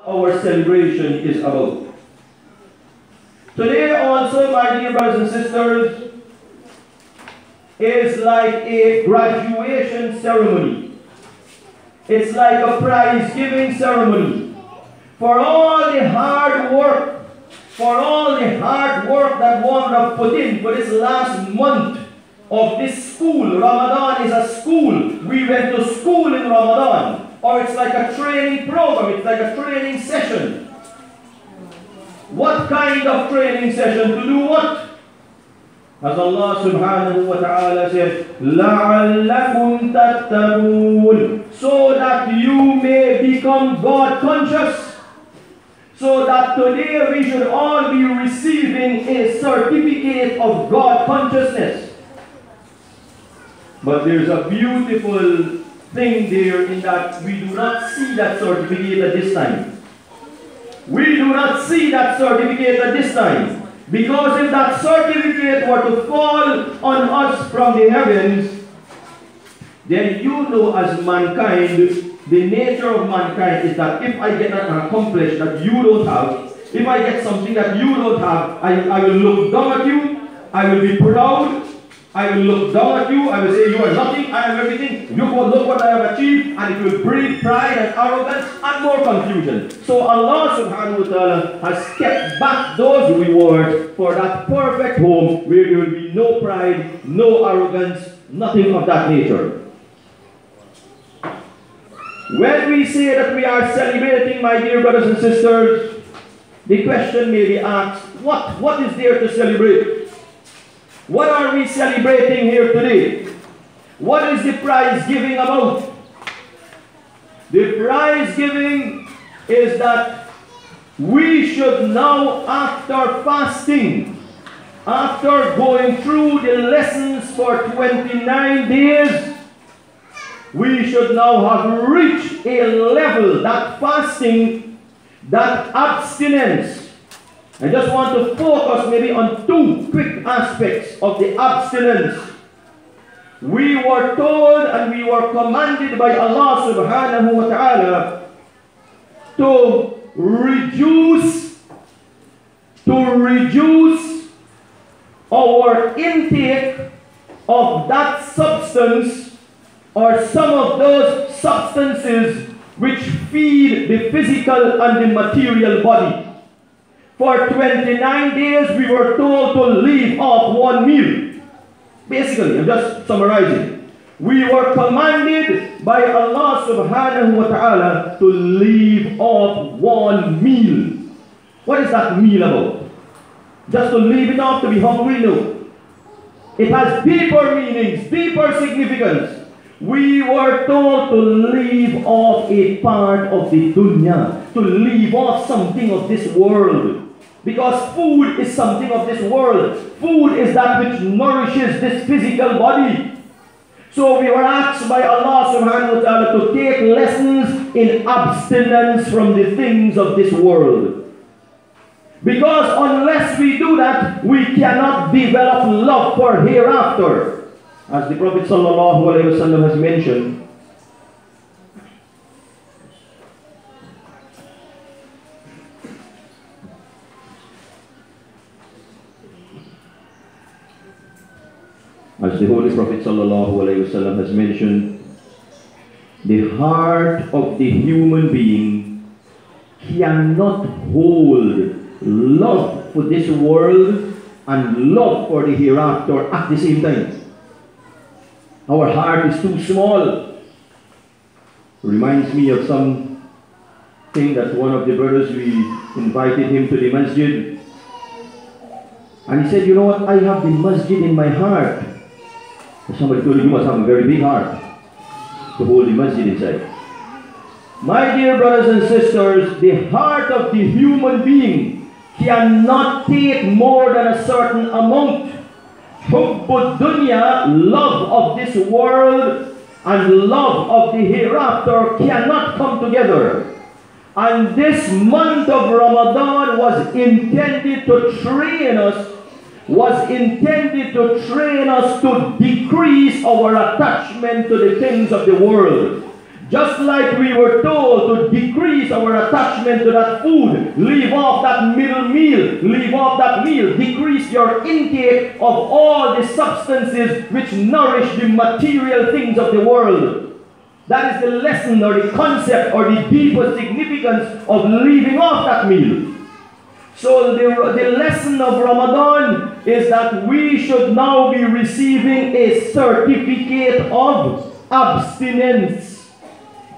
our celebration is about. Today also, my dear brothers and sisters, is like a graduation ceremony. It's like a prize-giving ceremony for all the hard work, that one would have put in for this last month of this school. Ramadan is a school. We went to school in Ramadan. Or it's like a training program. It's like a training session. What kind of training session? To do what? As Allah subhanahu wa ta'ala says, لَعَلَّكُمْ تَتَّقُونَ, so that you may become God conscious. So that today we should all be receiving a certificate of God consciousness. But there's a beautiful thing there in that we do not see that certificate at this time. We do not see that certificate at this time. Because if that certificate were to fall on us from the heavens, then you know, as mankind, the nature of mankind is that if I get an accomplishment that you don't have, if I get something that you don't have, I will look down at you, I will be proud, I will look down at you, I will say you are nothing, I am everything, you will look what I have achieved, and it will breed pride and arrogance and more confusion. So Allah subhanahu wa ta'ala has kept back those rewards for that perfect home where there will be no pride, no arrogance, nothing of that nature. When we say that we are celebrating, my dear brothers and sisters, the question may be asked, what is there to celebrate? What are we celebrating here today? What is the prize giving about? The prize giving is that we should now, after fasting, after going through the lessons for 29 days, we should now have reached a level, that fasting, that abstinence. I just want to focus maybe on two quick aspects of the abstinence. We were told and we were commanded by Allah subhanahu wa ta'ala to reduce our intake of that substance or some of those substances which feed the physical and the material body. For 29 days we were told to leave off one meal. Basically, I'm just summarizing. We were commanded by Allah subhanahu wa ta'ala to leave off one meal. What is that meal about? Just to leave it off to be hungry? No. It has deeper meanings, deeper significance. We were told to leave off a part of the dunya, to leave off something of this world. Because food is something of this world. Food is that which nourishes this physical body. So we were asked by Allah subhanahu wa ta'ala to take lessons in abstinence from the things of this world. Because unless we do that, we cannot develop love for hereafter. As the Prophet sallallahu alaihi wasallam has mentioned, the heart of the human being cannot hold love for this world and love for the hereafter at the same time. Our heart is too small. Reminds me of something that one of the brothers, we invited him to the masjid. And he said, you know what, I have the masjid in my heart. Somebody told him, you must have a very big heart to hold the masjid inside. My dear brothers and sisters, the heart of the human being cannot take more than a certain amount. Hubbud dunya, love of this world and love of the hereafter cannot come together. And this month of Ramadan was intended to train us, to decrease our attachment to the things of the world. Just like we were told to decrease our attachment to that food, leave off that middle meal, leave off that meal, decrease your intake of all the substances which nourish the material things of the world. That is the lesson or the concept or the deeper significance of leaving off that meal. So the lesson of Ramadan is that we should now be receiving a certificate of abstinence.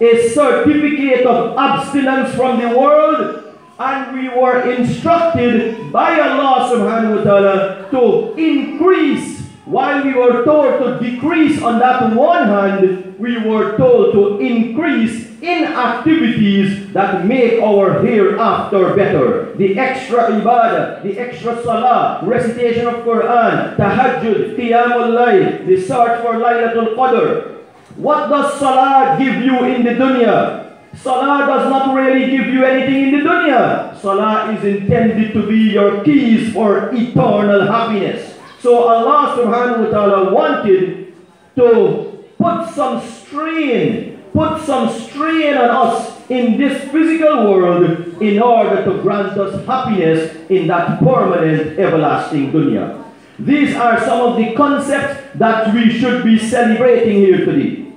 A certificate of abstinence from the world, and we were instructed by Allah subhanahu wa ta'ala to increase. While we were told to decrease on that one hand, we were told to increase in activities that make our hereafter better. The extra ibadah, the extra salah, recitation of Quran, tahajjud, qiyamul layl, the search for Laylatul Qadr. What does salah give you in the dunya? Salah does not really give you anything in the dunya. Salah is intended to be your keys for eternal happiness. So Allah subhanahu wa ta'ala wanted to put some strain on us in this physical world in order to grant us happiness in that permanent everlasting dunya. These are some of the concepts that we should be celebrating here today.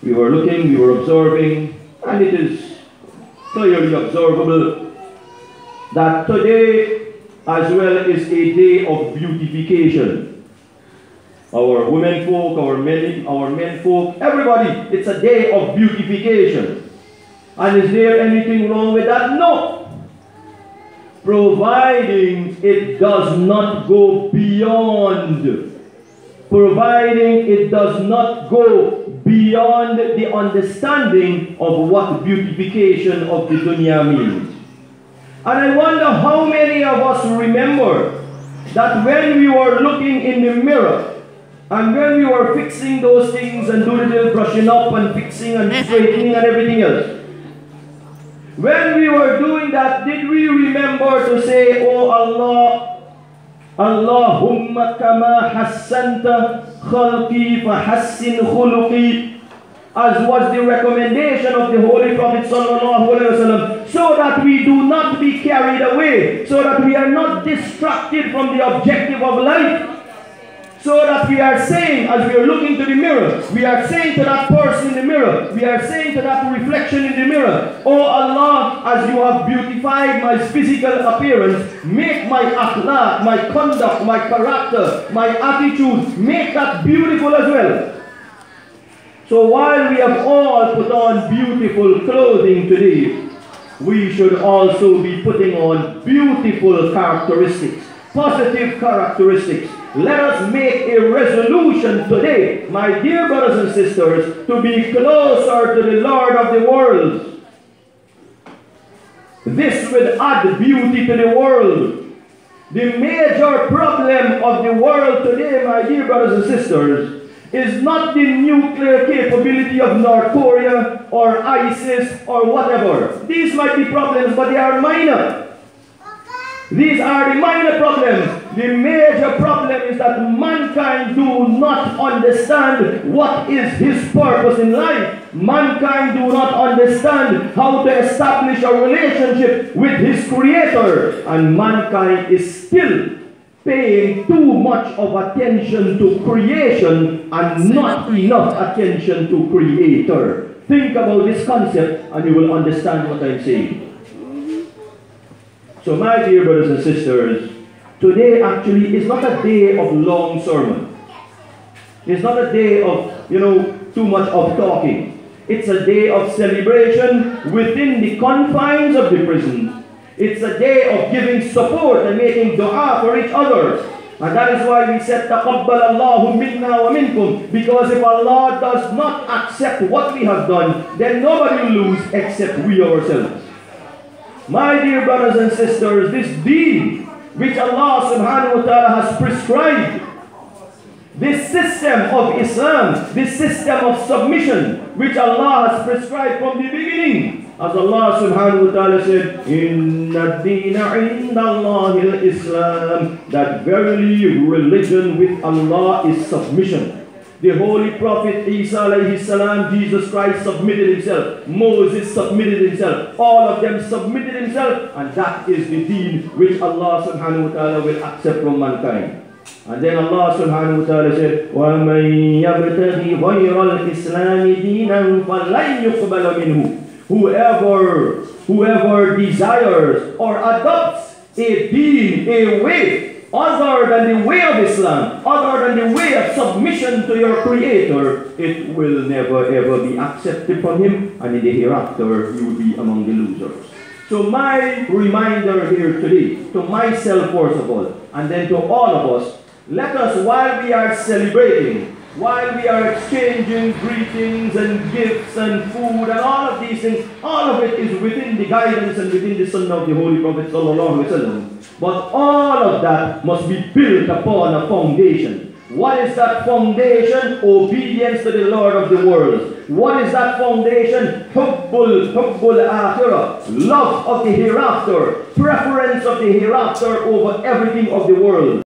We were looking, we were observing, and it is clearly observable that today as well is a day of beautification. Our women folk, our men folk, everybody, it's a day of beautification. And is there anything wrong with that? No. Providing it does not go beyond. Providing it does not go beyond the understanding of what beautification of the dunya means. And I wonder how many of us remember that when we were looking in the mirror and when we were fixing those things and doing a little brushing up and fixing and straightening and everything else, when we were doing that, did we remember to say, "Oh Allah, Allahumma kama hassanta khalqi fahassin khuluqi," as was the recommendation of the Holy Prophet sallallahu alaihi wasallam, so that we do not be carried away, so that we are not distracted from the objective of life, so that we are saying, as we are looking to the mirror, we are saying to that person in the mirror, we are saying to that reflection in the mirror, "Oh Allah, as you have beautified my physical appearance, make my akhlaq, my conduct, my character, my attitude, make that beautiful as well." So while we have all put on beautiful clothing today, we should also be putting on beautiful characteristics, positive characteristics. Let us make a resolution today, my dear brothers and sisters, to be closer to the Lord of the world. This will add beauty to the world. The major problem of the world today, my dear brothers and sisters, is not the nuclear capability of North Korea or ISIS or whatever. These might be problems, but they are minor. These are the minor problems. The major problem is that mankind do not understand what is his purpose in life. Mankind do not understand how to establish a relationship with his creator. And mankind is still paying too much of attention to creation and not enough attention to creator. Think about this concept and you will understand what I'm saying. So my dear brothers and sisters, today actually is not a day of long sermon. It's not a day of, too much of talking. It's a day of celebration within the confines of the prison. It's a day of giving support and making dua for each other. And that is why we said, تَقَبَّلَ اللَّهُ مِنَّا وَمِنْكُمْ. Because if Allah does not accept what we have done, then nobody will lose except we ourselves. My dear brothers and sisters, this deen which Allah subhanahu wa ta'ala has prescribed, this system of Islam, this system of submission which Allah has prescribed from the beginning, as Allah subhanahu wa ta'ala said, "Inna ad-deena 'inda Allahi al-Islam," that verily religion with Allah is submission. The Holy Prophet Isa alayhi salam, Jesus Christ submitted himself. Moses submitted himself. All of them submitted himself. And that is the deen which Allah subhanahu wa ta'ala will accept from mankind. And then Allah subhanahu wa ta'ala said, وَمَنْ يَبْتَغِ غَيْرَ الْإِسْلَامِ دِينًا فَلَنْ يُقْبَلَ مِنْهُ. Whoever desires or adopts a deen, a way, other than the way of Islam, other than the way of submission to your Creator, it will never ever be accepted from him, and in the hereafter you will be among the losers. So my reminder here today, to myself first of all, and then to all of us, let us, while we are celebrating, while we are exchanging greetings and gifts and food and all of these things, all of it is within the guidance and within the sunnah of the Holy Prophet sallallahu alaihi wasallam. But all of that must be built upon a foundation. What is that foundation? Obedience to the Lord of the world. What is that foundation? Hubbul akhirah. Love of the hereafter. Preference of the hereafter over everything of the world.